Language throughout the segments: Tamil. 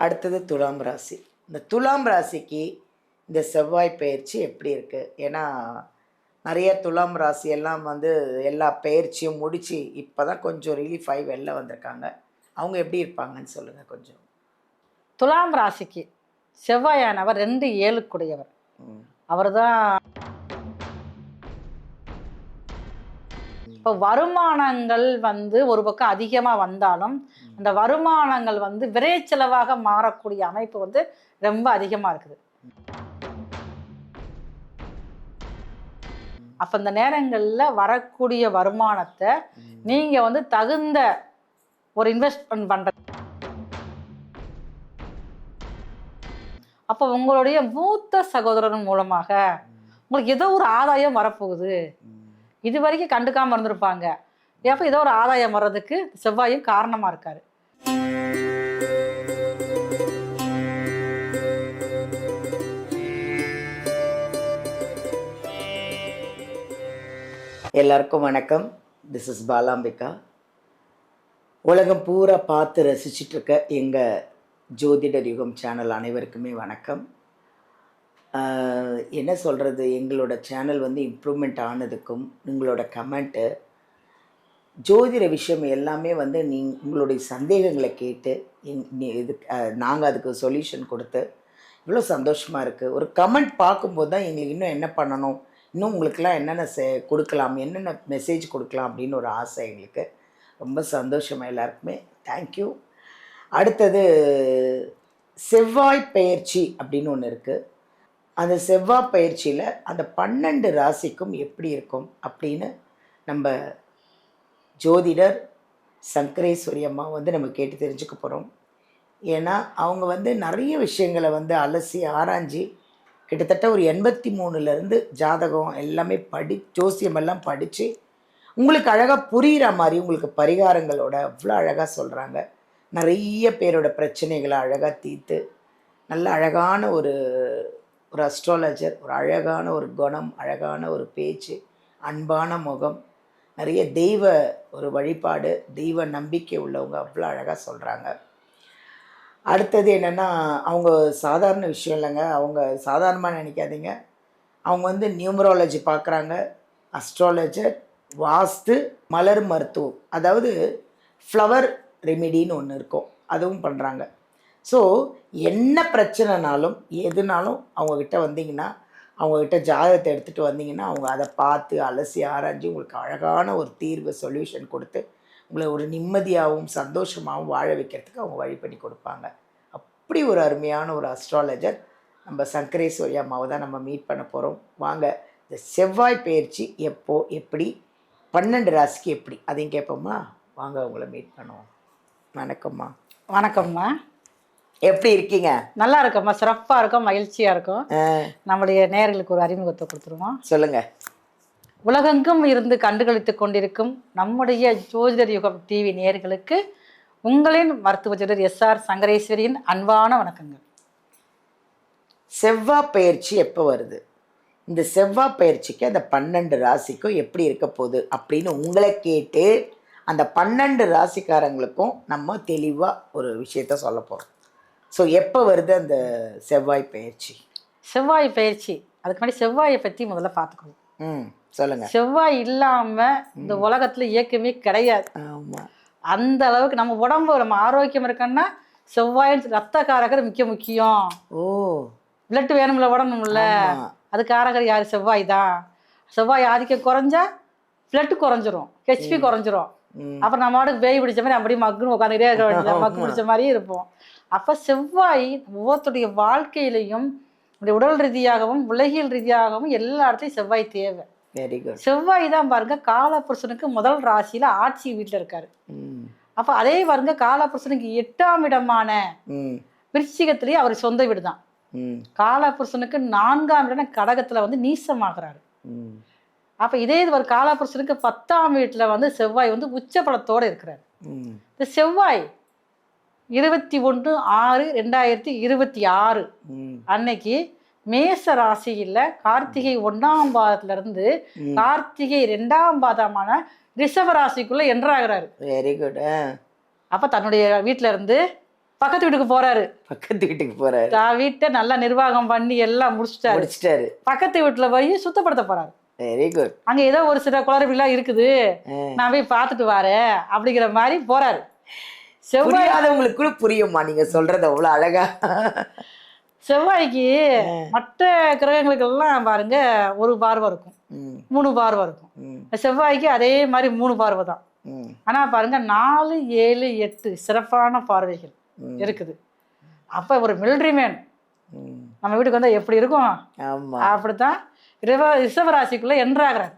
அடுத்தது துலாம் ராசி. இந்த துலாம் ராசிக்கு இந்த செவ்வாய் பயிற்சி எப்படி இருக்குது? ஏன்னா நிறைய துலாம் ராசி எல்லாம் வந்து எல்லா பயிற்சியும் முடித்து இப்போ தான் கொஞ்சம் ரிலீஃப் ஆகி வெளில வந்திருக்காங்க. அவங்க எப்படி இருப்பாங்கன்னு சொல்லுங்கள் கொஞ்சம். துலாம் ராசிக்கு செவ்வாயானவர் 2 7 அவர் தான். இப்போ வருமானங்கள் வந்து ஒரு பக்கம் அதிகமாக வந்தாலும் அந்த வருமானங்கள் வந்து விரைச்செலவாக மாறக்கூடிய அமைப்பு வந்து ரொம்ப அதிகமாக இருக்குது. அப்போ இந்த நேரங்களில் வரக்கூடிய வருமானத்தை நீங்கள் வந்து தகுந்த ஒரு இன்வெஸ்ட்மெண்ட் பண்ணுறது. அப்போ உங்களுடைய மூத்த சகோதரன் மூலமாக உங்களுக்கு ஏதோ ஒரு ஆதாயம் வரப்போகுது. இது வரைக்கும் கண்டுக்காமல் இருந்திருப்பாங்க. அப்போ ஏதோ ஒரு ஆதாயம் வர்றதுக்கு செவ்வாயும் காரணமாக இருக்காரு. எல்லாருக்கும் வணக்கம். This is Balambika. உலகம் பூரா பார்த்து ரசிச்சிட்ருக்க எங்கள் ஜோதிடர் யுகம் சேனல் அனைவருக்குமே வணக்கம். என்ன சொல்கிறது, எங்களோட சேனல் வந்து இம்ப்ரூவ்மெண்ட் ஆனதுக்கும் உங்களோட கமெண்ட்டு ஜோதிட விஷயம் எல்லாமே வந்து உங்களுடைய சந்தேகங்களை கேட்டு நாங்கள் அதுக்கு சொல்யூஷன் கொடுத்து இவ்வளோ சந்தோஷமாக இருக்குது. ஒரு கமெண்ட் பார்க்கும்போது தான் எங்களுக்கு இன்னும் என்ன பண்ணணும், இன்னும் உங்களுக்கெல்லாம் என்னென்ன கொடுக்கலாம், என்னென்ன மெசேஜ் கொடுக்கலாம் அப்படின்னு ஒரு ஆசை எங்களுக்கு. ரொம்ப சந்தோஷமாக எல்லாருக்குமே தேங்க்யூ. அடுத்தது செவ்வாய் பயிற்சி அப்படின்னு ஒன்று இருக்குது. அந்த செவ்வாய் பயிற்சியில் அந்த 12 ராசிக்கும் எப்படி இருக்கும் அப்படின்னு நம்ம ஜோதிடர் சங்கரேஸ்வரி அம்மா வந்து நம்ம கேட்டு தெரிஞ்சுக்க போகிறோம். ஏன்னா அவங்க வந்து நிறைய விஷயங்களை வந்து அலசி ஆராய்ஞ்சி கிட்டத்தட்ட ஒரு 83லேருந்து ஜாதகம் எல்லாமே ஜோசியமெல்லாம் படித்து உங்களுக்கு அழகாக புரிகிற மாதிரி உங்களுக்கு பரிகாரங்களோட அவ்வளோ அழகாக சொல்கிறாங்க. நிறைய பேரோட பிரச்சனைகளை அழகாக தீர்த்து நல்ல அழகான ஒரு அஸ்ட்ராலஜர், ஒரு அழகான ஒரு குணம், அழகான ஒரு பேச்சு, அன்பான முகம், நிறைய தெய்வ ஒரு வழிபாடு, தெய்வ நம்பிக்கை உள்ளவங்க அவ்வளோ அழகாக சொல்கிறாங்க. அடுத்தது என்னென்னா, அவங்க சாதாரண விஷயம் இல்லைங்க. அவங்க சாதாரணமாக நினைக்காதீங்க. அவங்க வந்து நியூமராலஜி பார்க்குறாங்க, அஸ்ட்ராலஜர், வாஸ்து, மலர் மருத்துவம், அதாவது ஃப்ளவர் ரெமிடின்னு ஒன்று இருக்கும், அதுவும் பண்ணுறாங்க. ஸோ என்ன பிரச்சனைனாலும் எதுனாலும் அவங்கக்கிட்ட வந்தீங்கன்னா, அவங்கக்கிட்ட ஜாதகத்தை எடுத்துகிட்டு வந்தீங்கன்னா அவங்க அதை பார்த்து அலசி ஆராய்ஞ்சு உங்களுக்கு அழகான ஒரு தீர்வு சொல்யூஷன் கொடுத்து உங்களை ஒரு நிம்மதியாகவும் சந்தோஷமாகவும் வாழ வைக்கிறதுக்கு அவங்க வழி பண்ணி கொடுப்பாங்க. அப்படி ஒரு அருமையான ஒரு அஸ்ட்ராலஜர் நம்ம சங்கரேஸ்வரி அம்மாவை தான் நம்ம மீட் பண்ண போகிறோம். வாங்க, இந்த செவ்வாய் பயிற்சி எப்போ, எப்படி, 12 ராசிக்கு எப்படி, அதையும் கேட்போம்மா. வாங்க உங்களை மீட் பண்ணுவோம். வணக்கம்மா. வணக்கம்மா. எப்படி இருக்கீங்க? நல்லா இருக்கம்மா, சிறப்பாக இருக்கும், மகிழ்ச்சியாக இருக்கும். நம்முடைய நேயர்களுக்கு ஒரு அறிமுகத்தை கொடுத்துருவோம். சொல்லுங்க. உலகெங்கும் இருந்து கண்டுகளித்து கொண்டிருக்கும் நம்முடைய ஜோதிடர் யுகம் டிவி நேயர்களுக்கு உங்களின் மருத்துவ ஜோதிடர் SR சங்கரேஸ்வரியின் அன்பான வணக்கங்கள். செவ்வாய் பயிற்சி எப்போ வருது, இந்த செவ்வாய் பயிற்சிக்கு அந்த 12 ராசிக்கும் எப்படி இருக்க போகுது அப்படின்னு உங்களை கேட்டு அந்த 12 ராசிக்காரங்களுக்கும் நம்ம தெளிவாக ஒரு விஷயத்த சொல்ல போகிறோம். ஸோ எப்போ வருது அந்த செவ்வாய் பயிற்சி? செவ்வாய் பயிற்சி அதுக்கு முன்னாடி செவ்வாயை பற்றி முதல்ல பார்த்துக்கணும். சொல்லுங்கள். செவ்வாய் இல்லாமல் இந்த உலகத்தில் இயக்கமே கிடையாது. ஆமாம். அந்த அளவுக்கு நம்ம உடம்பு நம்ம ஆரோக்கியம் இருக்கணும்னா செவ்வாய் ரத்த காரகர் முக்கியம். ஓ, பிளட் வேணும்ல, உடம்புல, அது காரகர் யார்? செவ்வாய் தான். செவ்வாய் ஆதிக்கம் குறைஞ்சா பிளட் குறைஞ்சிரும், ஹெச்பி குறைஞ்சிரும். அப்புறம் நம்ம வாட்டுக்கு பேய் பிடிச்ச மாதிரி அப்படியே மக்குன்னு உட்காந்துக்கிட்டே இருக்க வேண்டியது, மக்கு பிடிச்ச மாதிரியே இருப்போம். அப்போ செவ்வாய் ஒவ்வொருத்தருடைய வாழ்க்கையிலையும் உடல் ரீதியாகவும் உலகியல் ரீதியாகவும் எல்லா இடத்துலையும் செவ்வாய் தேவை. Very good. செவ்வாய் தான் பாருங்க காலபுருஷனுக்கு முதல் ராசியில ஆட்சி வீட்டில் இருக்காரு. அப்போ அதே பாருங்க காலபுருஷனுக்கு 8ஆம் இடமான விருச்சிகத்திலேயே அவர் சொந்த வீடு தான். காலபுருஷனுக்கு 4ஆம் இடம் கடகத்துல வந்து நீசமாகிறாரு. அப்ப இதே இது ஒரு காலபுருஷனுக்கு 10ஆம் வீட்டுல வந்து செவ்வாய் வந்து உச்சபலத்தோட இருக்கிறாரு. இந்த செவ்வாய் 21/6/2026 அன்னைக்கு மேச ராசியில் கார்த்திகை 1ஆம் பாதத்துல இருந்து கார்த்திகை 2ஆம் பாதமான ரிஷப ராசிக்குள்ள என்ட்ராகிறாரு. Very good. அப்ப தன்னுடைய வீட்டுல இருந்து பக்கத்து வீட்டுக்கு போறாரு. பக்கத்து வீட்டுக்கு போறாரு. வீட்டை நல்லா நிர்வாகம் பண்ணி எல்லாம் முடிச்சிட்டாரு. பக்கத்து வீட்டுல போய் சுத்தப்படுத்த போறாரு. Very good. அங்க ஏதோ ஒரு சில குளறுபடிலாம் இருக்குது, நான் போய் பார்த்துட்டு வரேன் அப்படிங்கிற மாதிரி போறாரு. செவ்வாயாதவங்களுக்கு கூட புரியுமா நீங்க சொல்றது அவ்வளவு அழகா? செவ்வாய்க்கு மற்ற கிரகங்களுக்கு எல்லாம் பாருங்க ஒரு பார்வை இருக்கும், 3 பார்வை இருக்கும். செவ்வாய்க்கு அதே மாதிரி 3 பார்வை தான். ஆனா பாருங்க 4, 7, 8 சிறப்பான பார்வைகள் இருக்குது. அப்ப ஒரு மிலிட்ரி மேன் நம்ம வீட்டுக்கு வந்தா எப்படி இருக்கும், அப்படித்தான் ரிஷபராசிக்குள்ள என்ட்ராகிறார்.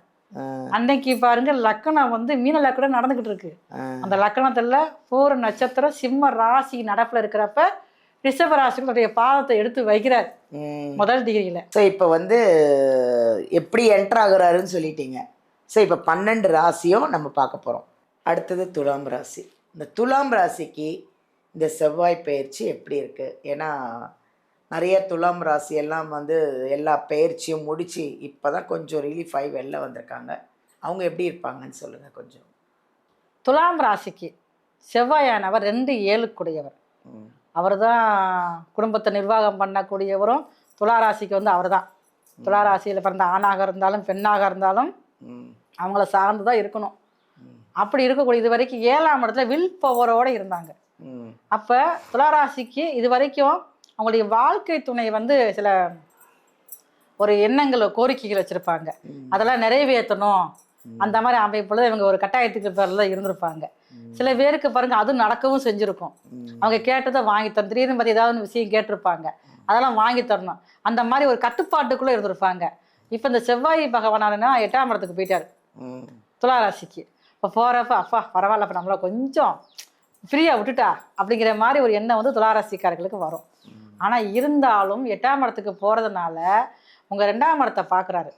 அன்னைக்கு பாருங்க லக்கணம் வந்து மீன லக்கணம் நடந்துகிட்டு இருக்கு. அந்த லக்கணத்துல பூர நட்சத்திரம் சிம்ம ராசி நடப்புல இருக்கிறப்ப ரிஷபராசிக்குடைய பாதத்தை எடுத்து வைக்கிறார் முதல் டிகிரியில. ஸோ இப்போ வந்து எப்படி என்டர் ஆகுறாருன்னு சொல்லிட்டீங்க. ஸோ இப்போ 12 ராசியும் நம்ம பார்க்க போகிறோம். அடுத்தது துலாம் ராசி. இந்த துலாம் ராசிக்கு இந்த செவ்வாய் பயிற்சி எப்படி இருக்குது? ஏன்னா நிறைய துலாம் ராசி எல்லாம் வந்து எல்லா பயிற்சியும் முடித்து இப்போ தான் கொஞ்சம் ரிலீஃப் ஆகி வெளில வந்திருக்காங்க. அவங்க எப்படி இருப்பாங்கன்னு சொல்லுங்கள் கொஞ்சம். துலாம் ராசிக்கு செவ்வாயானவர் 2-7 அவர் தான் குடும்பத்தை நிர்வாகம் பண்ணக்கூடியவரும். துளாராசிக்கு வந்து அவர் தான். துளாராசியில் பிறந்த ஆணாக இருந்தாலும் பெண்ணாக இருந்தாலும் அவங்கள சார்ந்து தான் இருக்கணும். அப்படி இருக்கக்கூடிய இது வரைக்கும் 7ஆம் இடத்துல வில் பவரோடு இருந்தாங்க. அப்போ துளாராசிக்கு இது வரைக்கும் அவங்களுடைய வாழ்க்கை துணை வந்து சில ஒரு எண்ணங்கள் கோரிக்கைகள் வச்சுருப்பாங்க, அதெல்லாம் நிறைவேற்றணும். அந்த மாதிரி அமைப்புல இவங்க ஒரு கட்டாயத்துக்கு பேரில் தான் இருந்திருப்பாங்க. சில பேருக்கு பாருங்க அதுவும் நடக்கவும் செஞ்சுருக்கும். அவங்க கேட்டதை வாங்கி தரணும். திடீர்னு பற்றி ஏதாவது விஷயம் கேட்டிருப்பாங்க, அதெல்லாம் வாங்கி தரணும். அந்த மாதிரி ஒரு கட்டுப்பாட்டுக்குள்ளே இருந்திருப்பாங்க. இப்போ இந்த செவ்வாய் பகவானா 8ஆம் இடத்துக்கு போயிட்டார் துளாராசிக்கு. இப்போ போகிறப்ப அப்பா பரவாயில்ல, இப்போ நம்மள கொஞ்சம் ஃப்ரீயாக விட்டுட்டா அப்படிங்கிற மாதிரி ஒரு எண்ணம் வந்து துளாராசிக்காரர்களுக்கு வரும். ஆனால் இருந்தாலும் 8ஆம் இடத்துக்கு போகிறதுனால உங்கள் 2ஆம் இடத்தை பார்க்குறாரு.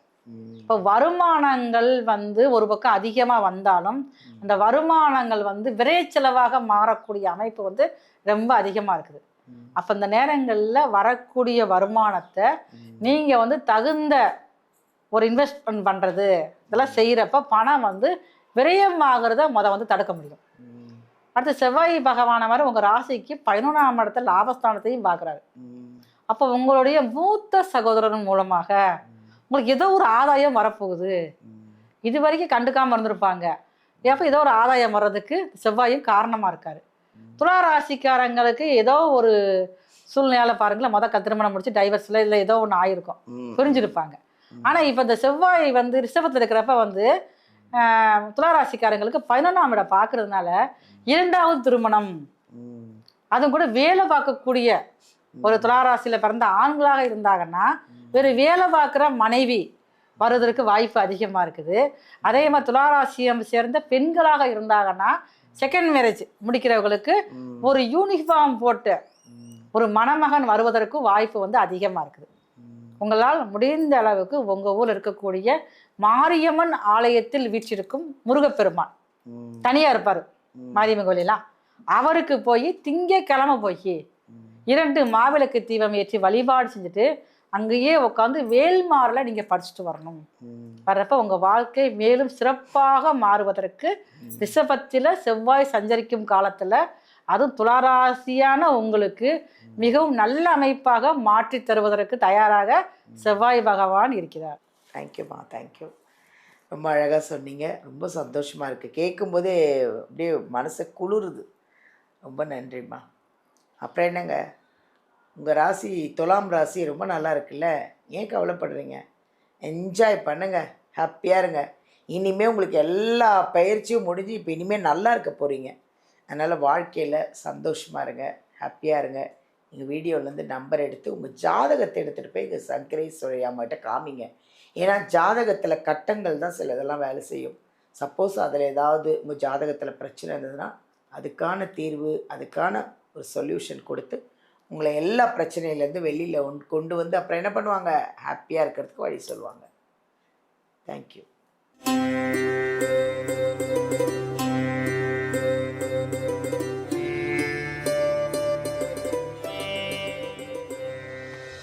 இப்போ வருமானங்கள் வந்து ஒரு பக்கம் அதிகமாக வந்தாலும் அந்த வருமானங்கள் வந்து விரைச்செலவாக மாறக்கூடிய அமைப்பு வந்து ரொம்ப அதிகமாக இருக்குது. அப்போ இந்த நேரங்களில் வரக்கூடிய வருமானத்தை நீங்கள் வந்து தகுந்த ஒரு இன்வெஸ்ட்மெண்ட் பண்ணுறது இதெல்லாம் செய்கிறப்ப பணம் வந்து விரயமாகிறத வந்து தடுக்க முடியும். அடுத்து செவ்வாய் பகவான மாதிரி உங்கள் ராசிக்கு 11ஆம் இடத்துல லாபஸ்தானத்தையும் பார்க்குறாரு. அப்போ உங்களுடைய மூத்த சகோதரன் மூலமாக உங்களுக்கு ஏதோ ஒரு ஆதாயம் வரப்போகுது. இது வரைக்கும் கண்டுக்காமல் இருந்திருப்பாங்க, எப்போ ஏதோ ஒரு ஆதாயம் வர்றதுக்கு செவ்வாயும் காரணமாக இருக்காரு. துளாராசிக்காரங்களுக்கு ஏதோ ஒரு சூழ்நிலையால் பாருங்களேன், திருமணம் முடிச்சு டைவர்ஸில் இல்லை ஏதோ ஒன்று ஆயிருக்கும், புரிஞ்சிருப்பாங்க. ஆனால் இப்போ இந்த செவ்வாய் வந்து ரிஷபத்தில் இருக்கிறப்ப வந்து துளாராசிக்காரங்களுக்கு 11ஆம் இடம் பார்க்கறதுனால 2வது திருமணம், அதுவும் கூட வேலை பார்க்கக்கூடிய ஒரு துளாராசியில் பிறந்த ஆண்களாக இருந்தாங்கன்னா வேறு வேலை பார்க்குற மனைவி வர்றதற்கு வாய்ப்பு அதிகமாக இருக்குது. அதே மாதிரி துளாராசியம் சேர்ந்த பெண்களாக இருந்தாங்கன்னா செகண்ட் மேரேஜ் முடிக்கிறவங்களுக்கு ஒரு யூனிஃபார்ம் போட்டு ஒரு மணமகன் வருவதற்கு வாய்ப்பு வந்து அதிகமாக இருக்குது. உங்களால் முடிந்த அளவுக்கு உங்கள் ஊரில் இருக்கக்கூடிய மாரியம்மன் ஆலயத்தில் வீற்றிருக்கும் முருகப்பெருமான் தனியாக இருப்பார் மாரியம்மன் கோயிலெல்லாம், அவருக்கு போய் திங்கக்கிழமை போய் 2 மாவிளக்கு தீபம் ஏற்றி வழிபாடு செஞ்சுட்டு அங்கேயே உட்காந்து வேல்மாரில் நீங்கள் படிச்சுட்டு வரணும். வர்றப்ப உங்கள் வாழ்க்கை மேலும் சிறப்பாக மாறுவதற்கு ரிஷபத்தில் செவ்வாய் சஞ்சரிக்கும் காலத்தில் அதுவும் துளாராசியான உங்களுக்கு மிகவும் நல்ல அமைப்பாக மாற்றி தருவதற்கு தயாராக செவ்வாய் பகவான் இருக்கிறார். தேங்க்யூம்மா, தேங்க்யூ. ரொம்ப அழகாக சொன்னீங்க. ரொம்ப சந்தோஷமாக இருக்குது, கேட்கும்போதே அப்படியே மனசை குளிருது. ரொம்ப நன்றிம்மா. அப்புறம் என்னங்க, உங்கள் ராசி துலாம் ராசி ரொம்ப நல்லா இருக்குல்ல, ஏன் கவலைப்படுறீங்க? என்ஜாய் பண்ணுங்கள், ஹாப்பியாக இருங்க. இனிமேல் உங்களுக்கு எல்லா பயிற்சியும் முடிஞ்சு இப்போ இனிமேல் நல்லா இருக்க போகிறீங்க. அதனால் வாழ்க்கையில் சந்தோஷமாக இருங்க, ஹாப்பியாக இருங்க. எங்கள் வீடியோலேருந்து நம்பர் எடுத்து உங்கள் ஜாதகத்தை எடுத்துகிட்டு போய் எங்கள் சங்கரேஸ்வரி அம்மாகிட்ட காமிங்க. ஏன்னா ஜாதகத்தில் கட்டங்கள் தான் சில இதெல்லாம் வேலை செய்யும். சப்போஸ் அதில் ஏதாவது உங்கள் ஜாதகத்தில் பிரச்சனை இருந்ததுன்னா அதுக்கான தீர்வு, அதுக்கான ஒரு சொல்யூஷன் கொடுத்து உங்களை எல்லா பிரச்சனையிலேருந்து வெளியில் கொண்டு வந்து அப்புறம் என்ன பண்ணுவாங்க, ஹாப்பியாக இருக்கிறதுக்கு வழி சொல்லுவாங்க. தேங்க்யூ.